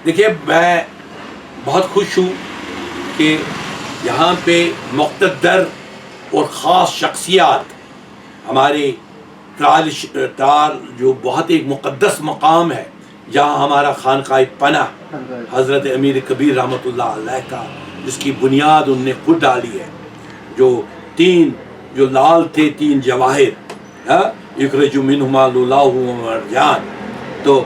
دیکھیے میں بہت خوش ہوں کہ یہاں پہ مقتدر اور خاص شخصیات ہمارے ترال جو بہت ایک مقدس مقام ہے، جہاں ہمارا خانقاہ پناہ حضرت امیر کبیر رحمۃ اللہ علیہ کا جس کی بنیاد ان نے خود ڈالی ہے، جو لال تھے 3 جواہر، یخرج منہما لؤلؤ و مرجان، تو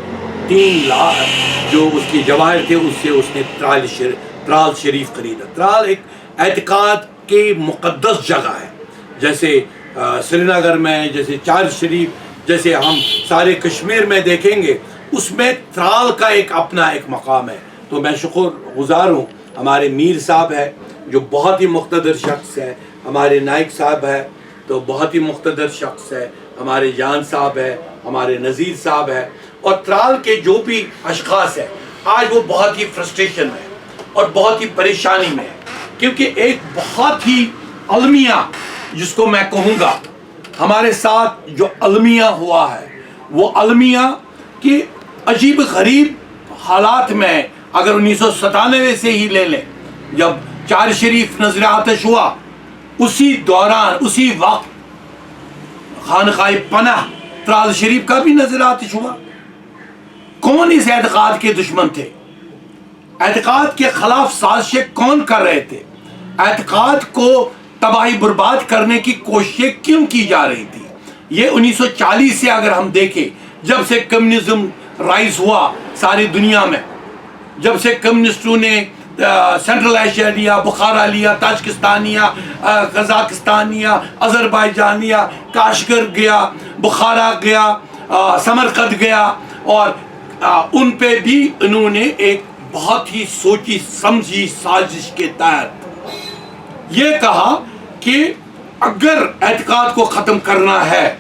3 لال جو اس کے جواہر تھے اس سے اس نے ترال شریف خریدا۔ ترال ایک اعتقاد کی مقدس جگہ ہے، جیسے سری نگر میں، جیسے چار شریف، جیسے ہم سارے کشمیر میں دیکھیں گے، اس میں ترال کا ایک اپنا ایک مقام ہے۔ تو میں شکر گزار ہوں، ہمارے میر صاحب ہے جو بہت ہی مقتدر شخص ہے، ہمارے نائک صاحب ہے تو بہت ہی مقتدر شخص ہے، ہمارے جان صاحب ہے، ہمارے نذیر صاحب ہے، اور ترال کے جو بھی اشخاص ہیں آج وہ بہت ہی فرسٹریشن میں اور بہت ہی پریشانی میں ہے، کیونکہ ایک بہت ہی المیہ جس کو میں کہوں گا ہمارے ساتھ جو المیہ ہوا ہے، وہ المیہ کہ عجیب غریب حالات میں، اگر 1997 سے ہی لے لیں جب چار شریف نظر آتش ہوا، اسی دوران اسی وقت خانقاہ پناہ ترال شریف کا بھی نظر آتش ہوا۔ کون اس اعتقاد کے دشمن تھے؟ اعتقاد کے خلاف سازشیں کون کر رہے تھے؟ اعتقاد کو تباہی برباد کرنے کی کوششیں کیوں کی جا رہی تھی؟ یہ 1940 سے اگر ہم دیکھیں، جب سے کمیونزم رائز ہوا ساری دنیا میں، جب سے کمیونسٹوں نے سینٹرل ایشیا لیا، بخارا لیا، تاجکستان لیا، قزاقستان لیا، آذربائیجان لیا، کاشگر گیا، بخارا گیا، سمرقند گیا، اور ان پہ بھی انہوں نے ایک بہت ہی سوچی سمجھی سازش کے تحت یہ کہا کہ اگر اعتقاد کو ختم کرنا ہے،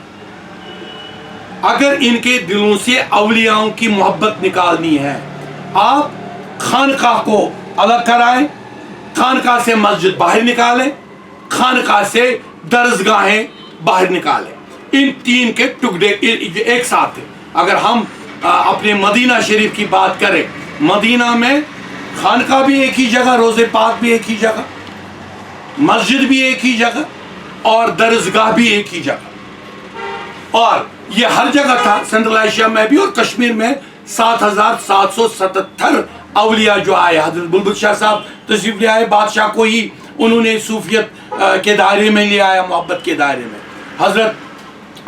اگر ان کے دلوں سے اولیاؤں کی محبت نکالنی ہے، آپ خانقاہ کو الگ کرائیں، خانقاہ سے مسجد باہر نکالیں، خانقاہ سے درسگاہیں باہر نکالیں، ان 3 کے ٹکڑے ایک ساتھ ہیں۔ اگر ہم اپنے مدینہ شریف کی بات کریں، مدینہ میں خانقاہ بھی ایک ہی جگہ، روضہ پاک بھی ایک ہی جگہ، مسجد بھی ایک ہی جگہ، اور درسگاہ بھی ایک ہی جگہ، اور یہ ہر جگہ تھا، سینٹرل ایشیا میں بھی اور کشمیر میں 7777 اولیاء جو آئے۔ حضرت بلبل شاہ صاحب تشریف لے آئے، بادشاہ کو ہی انہوں نے صوفیت کے دائرے میں لے آیا، محبت کے دائرے میں۔ حضرت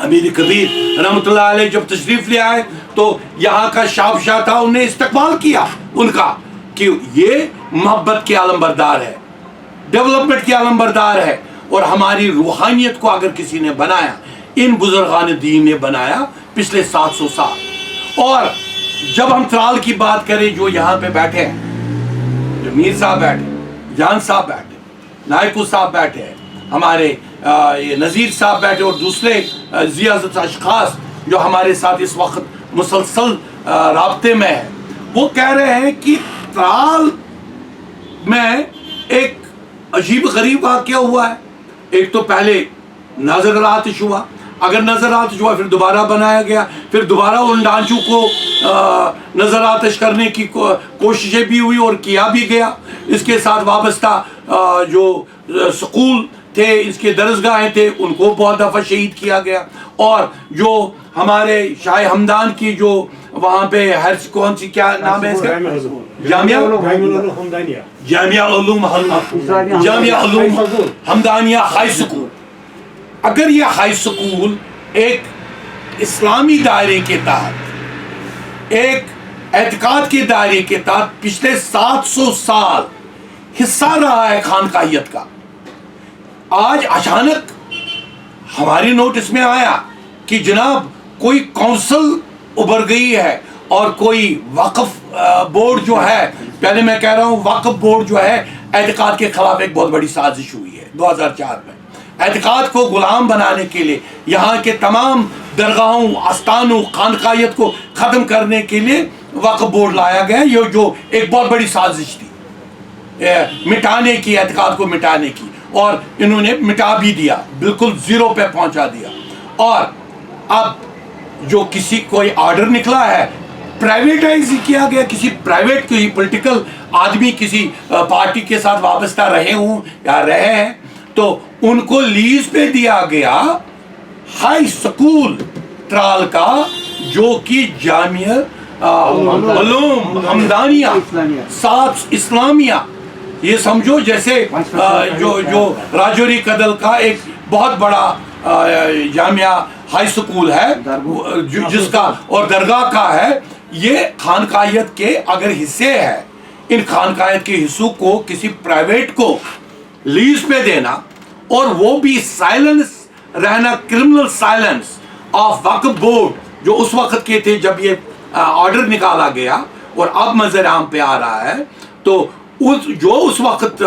امیر کبیر رحمۃ اللہ علیہ جب تشریف لے آئے تو یہاں کا شاہ تھا، انہوں نے استقبال کیا ان کا کہ یہ محبت کے علم بردار ہے، ڈیولپمنٹ کے علم بردار ہے، اور ہماری روحانیت کو اگر کسی نے بنایا، ان بزرگان دین نے بنایا پچھلے 700 سال۔ اور جب ہم ترال کی بات کریں، جو یہاں پہ بیٹھے ہیں، جو میر صاحب بیٹھے، جان صاحب بیٹھے، نائکو صاحب بیٹھے ہیں، ہمارے یہ نذیر صاحب بیٹھے، اور دوسرے ضیاء اشخاص جو ہمارے ساتھ اس وقت مسلسل رابطے میں ہیں، وہ کہہ رہے ہیں کہ ترال میں ایک عجیب غریب واقعہ ہوا ہے۔ ایک تو پہلے نظر آتش ہوا، اگر نظر آتش ہوا پھر دوبارہ بنایا گیا، پھر دوبارہ ان ڈھانچوں کو نظر آتش کرنے کی کوششیں بھی ہوئی اور کیا بھی گیا۔ اس کے ساتھ وابستہ جو سکول تھے، اس کے درسگاہیں تھے، ان کو بہت دفعہ شہید کیا گیا، اور جو ہمارے شاہ ہمدان کی جو وہاں پہ کون سی کیا نام ہے اس کا، جامعہ علوم ہمدانیہ ہائی سکول، اگر یہ ہائی سکول ایک اسلامی دائرے کے تحت، ایک اعتقاد کے دائرے کے تحت پچھلے 700 سال حصہ رہا ہے خانقاہیت کا، آج اچانک ہماری نوٹس میں آیا کہ جناب کوئی کونسل ابھر گئی ہے، اور کوئی وقف بورڈ جو ہے، پہلے میں کہہ رہا ہوں وقف بورڈ جو ہے، اعتقاد کے خلاف ایک بہت بڑی سازش ہوئی ہے 2004 میں، اعتقاد کو غلام بنانے کے لیے، یہاں کے تمام درگاہوں، آستانوں، خانقاہیت کو ختم کرنے کے لیے وقف بورڈ لایا گیا، یہ جو ایک بہت بڑی سازش تھی مٹانے کی، اعتقاد کو مٹانے کی، اور انہوں نے مٹا بھی دیا، بالکل زیرو پہ پہنچا دیا۔ اور اب جو کسی کوئی آرڈر نکلا ہے پرائیویٹائز کیا گیا, کسی پرائیویٹ کوئی پولیٹیکل آدمی کسی پارٹی کے ساتھ وابستہ رہے ہوں یا رہے ہیں, تو ان کو لیز پہ دیا گیا ہائی سکول ترال کا, جو کہ جامعہ علوم حمدانیہ ساتھ اسلامیہ, یہ سمجھو جیسے جو راجوری کدل کا ایک بہت بڑا جامعہ ہائی سکول ہے جس کا اور درگاہ کا ہے, یہ خانقاہیت کے اگر حصے ہے, ان خانقاہیت کے حصوں کو کسی پرائیویٹ کو لیز پہ دینا اور وہ بھی سائلنس رہنا, کرمنل سائلنس آف وقف بورڈ جو اس وقت کے تھے جب یہ آرڈر نکالا گیا اور اب منظر عام پہ آ رہا ہے, تو جو اس وقت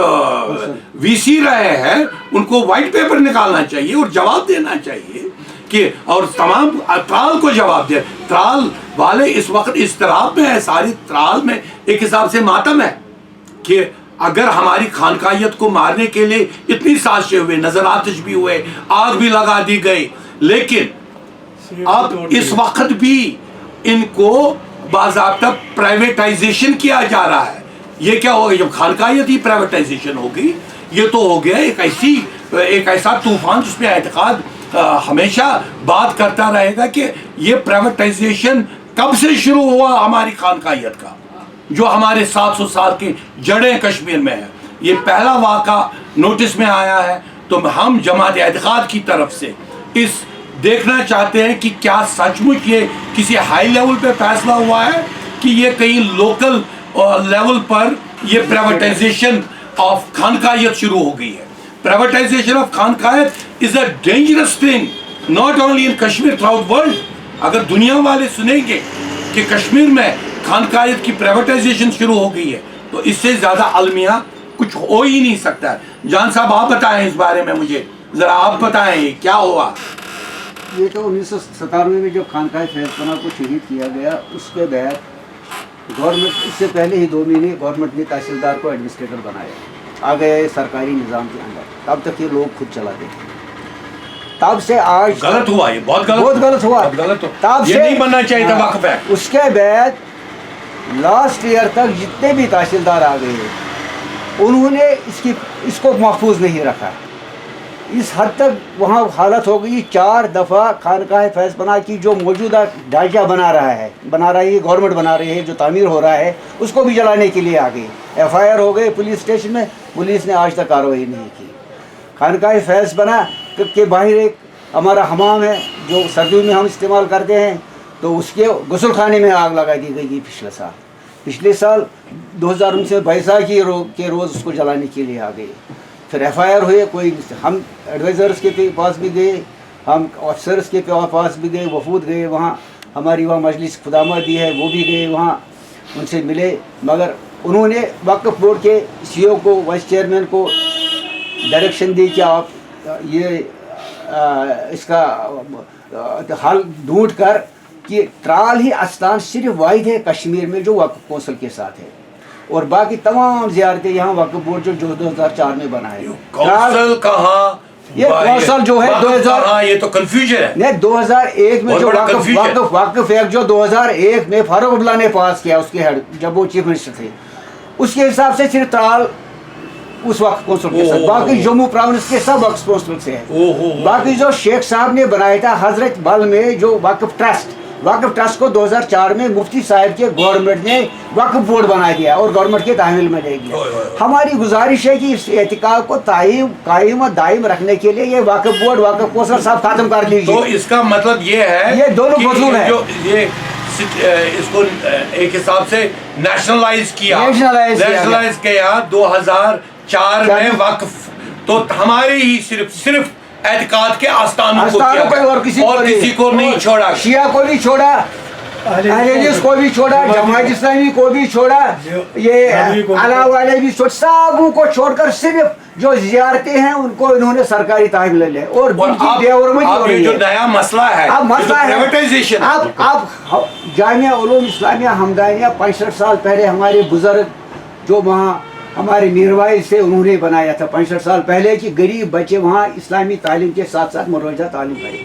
وی سی رہے ہیں ان کو وائٹ پیپر نکالنا چاہیے اور جواب دینا چاہیے کہ, اور تمام ترال کو جواب دے. ترال والے اس وقت اضطراب میں ہے, ساری ترال میں ایک حساب سے ماتم ہے کہ اگر ہماری خانقاہیت کو مارنے کے لیے اتنی سازشیں ہوئے, نظر آتش بھی ہوئے, آگ بھی لگا دی گئی, لیکن اب اس وقت بھی ان کو باضابطہ پرائیویٹائزیشن کیا جا رہا ہے. یہ کیا ہوگا جب خانقاہیت ہی پرائیویٹائزیشن ہوگی؟ یہ تو ہو گیا ایک ایسا طوفان جس میں اعتقاد ہمیشہ بات کرتا رہے گا کہ یہ پرائیویٹائزیشن کب سے شروع ہوا ہماری خانقاہیت کا, جو ہمارے 700 سال کی جڑیں کشمیر میں ہیں. یہ پہلا واقعہ نوٹس میں آیا ہے, تو ہم جماعت اعتقاد کی طرف سے اس دیکھنا چاہتے ہیں کہ کیا سچ مچ یہ کسی ہائی لیول پہ فیصلہ ہوا ہے کہ یہ کہیں لوکل لیول پر یہ پرائیویٹائزیشن آف خانقاہیت شروع ہو گئی ہے. پرائیویٹائزیشن آف خانقاہیت is a dangerous thing not only in Kashmir, throughout world. اگر دنیا والے سنیں گے کہ کشمیر میں خانقاہیت کی پرائیویٹائزیشن شروع ہو گئی ہے, تو اس سے زیادہ المیہ کچھ ہو ہی نہیں سکتا ہے. جان صاحب آپ بتائیں اس بارے میں, مجھے ذرا آپ بتائیں کیا ہوا. یہ تو 1997 میں جب خانقاہ فیض پناہ کو شہید کیا گیا, اس کے بعد گورنمنٹ, اس سے پہلے ہی 2 مہینے گورنمنٹ نے تحصیلدار کو ایڈمنسٹریٹر بنایا, آ گئے سرکاری نظام کے اندر. تب تک یہ لوگ خود چلاتے تھے. تب سے آج غلط ہوا, یہ بہت غلط ہوا. تب سے نہیں بننا چاہیے تھا وقف ہے. اس کے بعد لاسٹ ایئر تک جتنے بھی تحصیلدار آ گئے انہوں نے اس کو محفوظ نہیں رکھا. اس حد تک وہاں حالت ہو گئی 4 دفعہ خانقاہ فیض پناہ کی جو موجودہ ڈھانچہ بنا رہی ہے گورنمنٹ بنا رہی ہے, جو تعمیر ہو رہا ہے اس کو بھی جلانے کے لیے آ گئی. ایف آئی آر ہو گئے پولیس اسٹیشن میں, پولیس نے آج تک کارروائی نہیں کی. خانقاہ فیض پناہ کے باہر ایک ہمارا حمام ہے جو سردیوں میں ہم استعمال کرتے ہیں, تو اس کے غسل خانے میں آگ لگا دی گئی پچھلے سال 2019 کے روز اس کو جلانے کے لیے آ گئے. پھر ایف آئی آر ہوئے, کوئی ہم ایڈوائزرس کے پاس بھی گئے, ہم آفیسرس کے پاس بھی گئے, وفود گئے وہاں, ہماری وہاں مجلس خدامہ بھی ہے وہ بھی گئے وہاں, ان سے ملے, مگر انہوں نے وقف بورڈ کے سی او کو, وائس چیئرمین کو ڈائریکشن دی کہ آپ یہ اس کا حل ڈھونڈ کر کہ ترال ہی استان صرف واحد ہے کشمیر میں جو وقف کونسل کے ساتھ ہے, اور باقی تمام زیارتیں یہاں وقف بورڈ جو 2004 میں بنا ہے. کونسل کہاں, یہ کونسل جو ہے 2000, یہ تو کنفیوژن ہے. نہیں 2001 میں جو وقف ایکٹ جو 2001 میں فاروق عبداللہ نے پاس کیا, اس کے ہیڈ جب وہ چیف منسٹر تھے, اس کے حساب سے صرف ترال اس وقف کونسل کے ساتھ, باقی جموں پروونس کے سب وقف کونسل سے ہے. باقی جو شیخ صاحب نے بنایا تھا حضرت بل میں جو وقف ٹرسٹ کو 2004 میں مفتی صاحب کے گورنمنٹ نے وقف بورڈ بنا دیا اور گورنمنٹ کے تحویل میں لے گیا. ہماری گزارش ہے کہ اس اعتقاد کو قائم و دائم رکھنے کے لیے یہ وقف بورڈ وقف کونسل صاحب ختم کر لیجیے. تو اس کا مطلب یہ ہے یہ دونوں مطلوب ہے, یہ اس کو ایک حساب سے نیشنلائز کیا 2004 میں وقف, تو ہماری ہی صرف اعتقاد کے آستانوں کو کیا, اور کسی کو نہیں چھوڑا, شیعہ کو بھی چھوڑا, اہل حدیث کو بھی چھوڑا, جماعت اسلامی کو بھی چھوڑا, یہ علاوہ والے بھی چھوڑ, سبوں کو چھوڑ کر صرف جو زیارتیں ہیں ان کو انہوں نے سرکاری تحویل لے لے. اور جو نیا مسئلہ ہے پرائیویٹائزیشن, اب جامعہ علوم اسلامیہ حمدانیہ 65 سال پہلے ہمارے بزرگ جو وہاں ہمارے میروائی سے انہوں نے بنایا تھا 65 سال پہلے کہ غریب بچے وہاں اسلامی تعلیم کے ساتھ ساتھ مروجہ تعلیم کریں.